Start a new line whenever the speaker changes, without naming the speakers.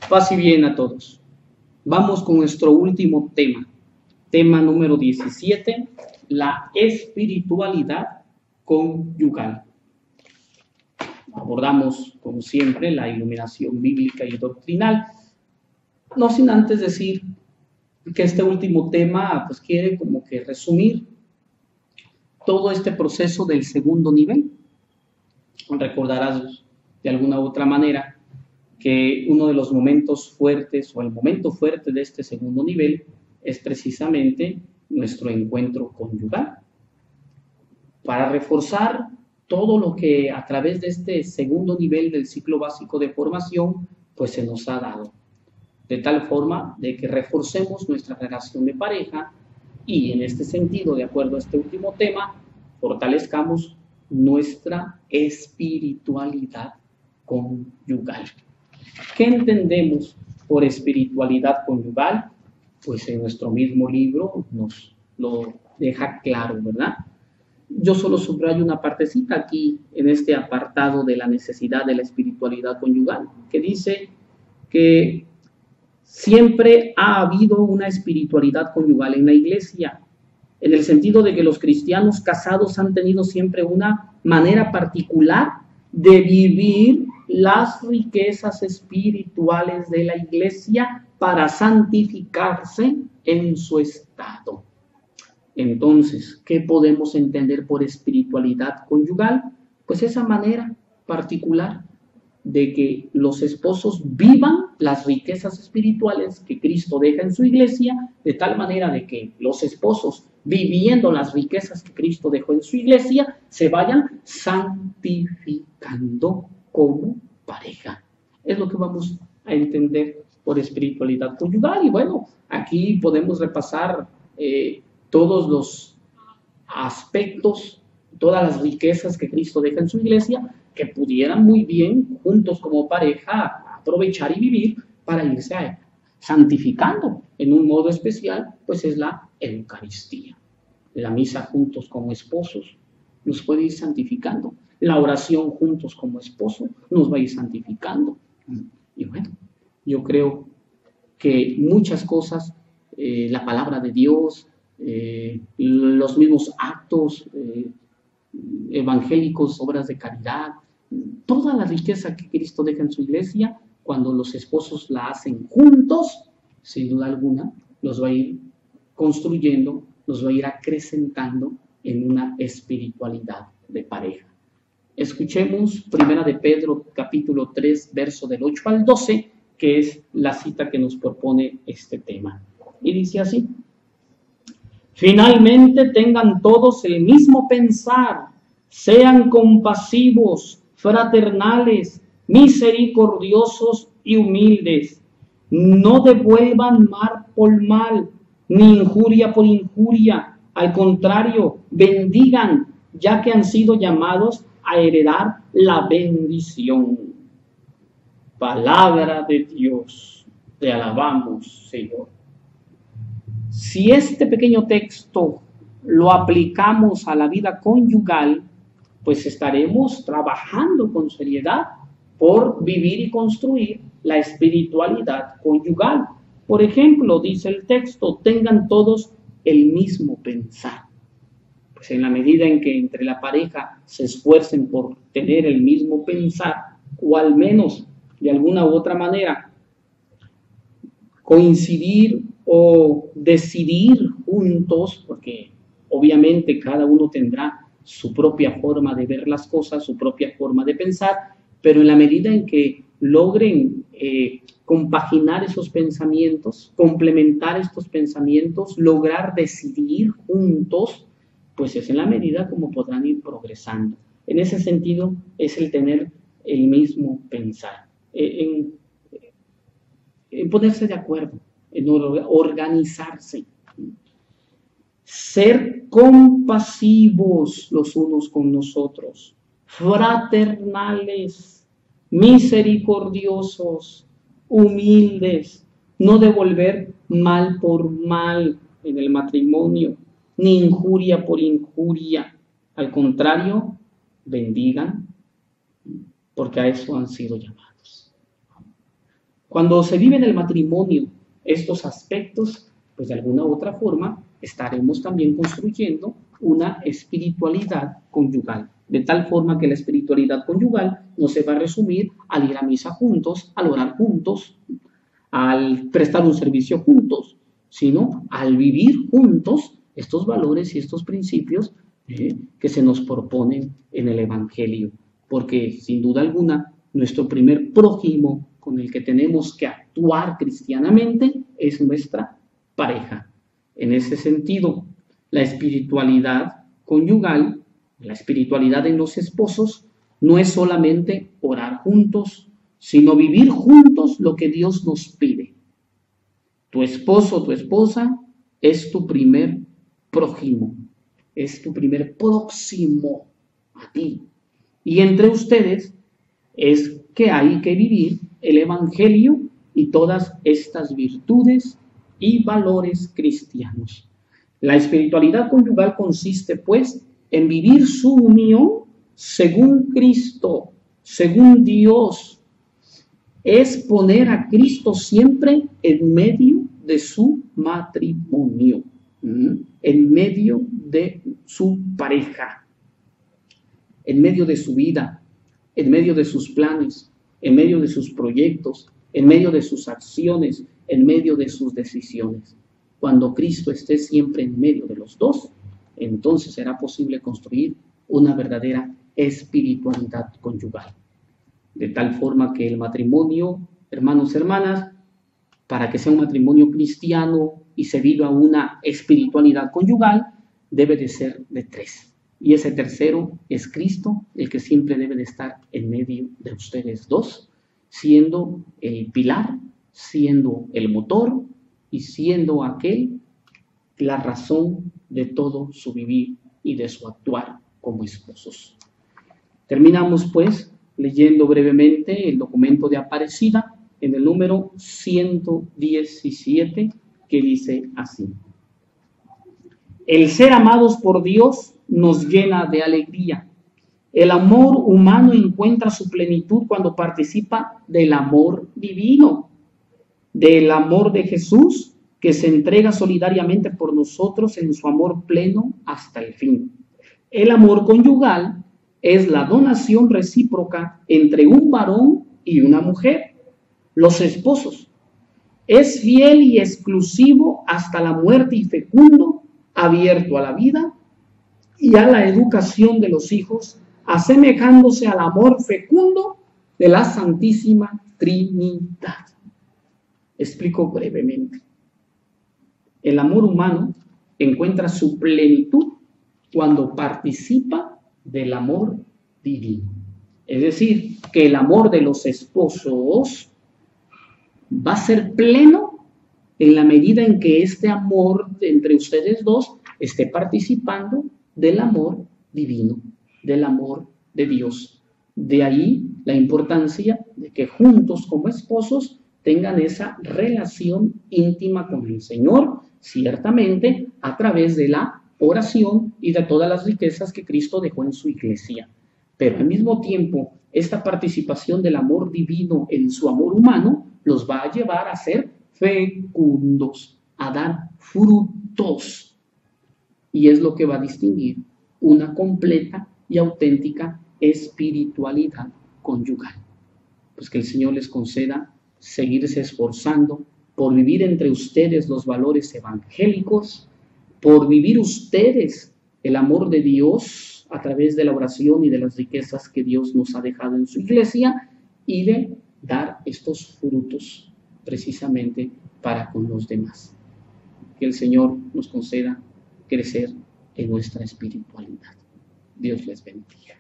Paz y bien a todos. Vamos con nuestro último tema. Tema número 17, la espiritualidad conyugal. Abordamos, como siempre, la iluminación bíblica y doctrinal. No sin antes decir que este último tema pues quiere como que resumir todo este proceso del segundo nivel. Recordarás de alguna u otra manera que uno de los momentos fuertes o el momento fuerte de este segundo nivel es precisamente nuestro encuentro conyugal. Para reforzar todo lo que a través de este segundo nivel del ciclo básico de formación pues se nos ha dado, de tal forma de que reforcemos nuestra relación de pareja y en este sentido, de acuerdo a este último tema, fortalezcamos nuestra espiritualidad conyugal. ¿Qué entendemos por espiritualidad conyugal? Pues en nuestro mismo libro nos lo deja claro, ¿verdad? Yo solo subrayo una partecita aquí en este apartado de la necesidad de la espiritualidad conyugal, que dice que siempre ha habido una espiritualidad conyugal en la iglesia, en el sentido de que los cristianos casados han tenido siempre una manera particular de vivir las riquezas espirituales de la iglesia para santificarse en su estado. Entonces, ¿qué podemos entender por espiritualidad conyugal? Pues esa manera particular de que los esposos vivan las riquezas espirituales que Cristo deja en su iglesia, de tal manera de que los esposos, viviendo las riquezas que Cristo dejó en su iglesia, se vayan santificando como pareja. Es lo que vamos a entender por espiritualidad conyugal. Y bueno, aquí podemos repasar todos los aspectos, todas las riquezas que Cristo deja en su iglesia, que pudieran muy bien, juntos como pareja, aprovechar y vivir para irse santificando en un modo especial, pues es la Eucaristía. La misa juntos como esposos nos puede ir santificando. La oración juntos como esposo nos va a ir santificando. Y bueno, yo creo que muchas cosas, la palabra de Dios, los mismos actos evangélicos, obras de caridad, toda la riqueza que Cristo deja en su iglesia, cuando los esposos la hacen juntos, sin duda alguna, los va a ir construyendo, los va a ir acrecentando en una espiritualidad de pareja. Escuchemos 1 de Pedro, capítulo 3, verso del 8 al 12, que es la cita que nos propone este tema. Y dice así: finalmente tengan todos el mismo pensar, sean compasivos, fraternales, misericordiosos y humildes. No devuelvan mal por mal, ni injuria por injuria. Al contrario, bendigan, ya que han sido llamados a heredar la bendición. Palabra de Dios, te alabamos, Señor. Si este pequeño texto lo aplicamos a la vida conyugal, pues estaremos trabajando con seriedad por vivir y construir la espiritualidad conyugal. Por ejemplo, dice el texto, tengan todos el mismo pensar. Pues en la medida en que entre la pareja se esfuercen por tener el mismo pensar, o al menos de alguna u otra manera coincidir o decidir juntos, porque obviamente cada uno tendrá su propia forma de ver las cosas, su propia forma de pensar, pero en la medida en que logren compaginar esos pensamientos, complementar estos pensamientos, lograr decidir juntos, pues es en la medida como podrán ir progresando. En ese sentido es el tener el mismo pensar, en ponerse de acuerdo, en organizarse. Ser compasivos los unos con nosotros, fraternales, misericordiosos, humildes, no devolver mal por mal en el matrimonio, ni injuria por injuria. Al contrario, bendigan, porque a eso han sido llamados. Cuando se vive en el matrimonio estos aspectos, pues de alguna u otra forma estaremos también construyendo una espiritualidad conyugal. De tal forma que la espiritualidad conyugal no se va a resumir al ir a misa juntos, al orar juntos, al prestar un servicio juntos, sino al vivir juntos estos valores y estos principios que se nos proponen en el Evangelio. Porque sin duda alguna, nuestro primer prójimo con el que tenemos que actuar cristianamente es nuestra pareja. En ese sentido, la espiritualidad conyugal, la espiritualidad en los esposos, no es solamente orar juntos, sino vivir juntos lo que Dios nos pide. Tu esposo o tu esposa es tu primer prójimo, es tu primer próximo a ti. Y entre ustedes es que hay que vivir el Evangelio y todas estas virtudes y valores cristianos. La espiritualidad conyugal consiste, pues, en vivir su unión según Cristo, según Dios. Es poner a Cristo siempre en medio de su matrimonio, en medio de su pareja, en medio de su vida, en medio de sus planes, en medio de sus proyectos, en medio de sus acciones, en medio de sus decisiones. Cuando Cristo esté siempre en medio de los dos, entonces será posible construir una verdadera espiritualidad conyugal. De tal forma que el matrimonio, hermanos y hermanas, para que sea un matrimonio cristiano y se viva una espiritualidad conyugal, debe de ser de tres. Y ese tercero es Cristo, el que siempre debe de estar en medio de ustedes dos, siendo el pilar, siendo el motor y siendo aquel la razón de todo su vivir y de su actuar como esposos. Terminamos pues leyendo brevemente el documento de Aparecida en el número 117, que dice así: el ser amados por Dios nos llena de alegría. El amor humano encuentra su plenitud cuando participa del amor divino, del amor de Jesús, que se entrega solidariamente por nosotros en su amor pleno hasta el fin. El amor conyugal es la donación recíproca entre un varón y una mujer, los esposos. Es fiel y exclusivo hasta la muerte y fecundo, abierto a la vida y a la educación de los hijos, asemejándose al amor fecundo de la Santísima Trinidad. Explico brevemente. El amor humano encuentra su plenitud cuando participa del amor divino. Es decir, que el amor de los esposos va a ser pleno en la medida en que este amor entre ustedes dos esté participando del amor divino, del amor de Dios. De ahí la importancia de que juntos como esposos tengan esa relación íntima con el Señor, ciertamente a través de la oración y de todas las riquezas que Cristo dejó en su iglesia. Pero al mismo tiempo, esta participación del amor divino en su amor humano los va a llevar a ser fecundos, a dar frutos. Y es lo que va a distinguir una completa y auténtica espiritualidad conyugal. Pues que el Señor les conceda seguirse esforzando por vivir entre ustedes los valores evangélicos, por vivir ustedes el amor de Dios a través de la oración y de las riquezas que Dios nos ha dejado en su iglesia, y de dar estos frutos precisamente para con los demás. Que el Señor nos conceda crecer en nuestra espiritualidad. Dios les bendiga.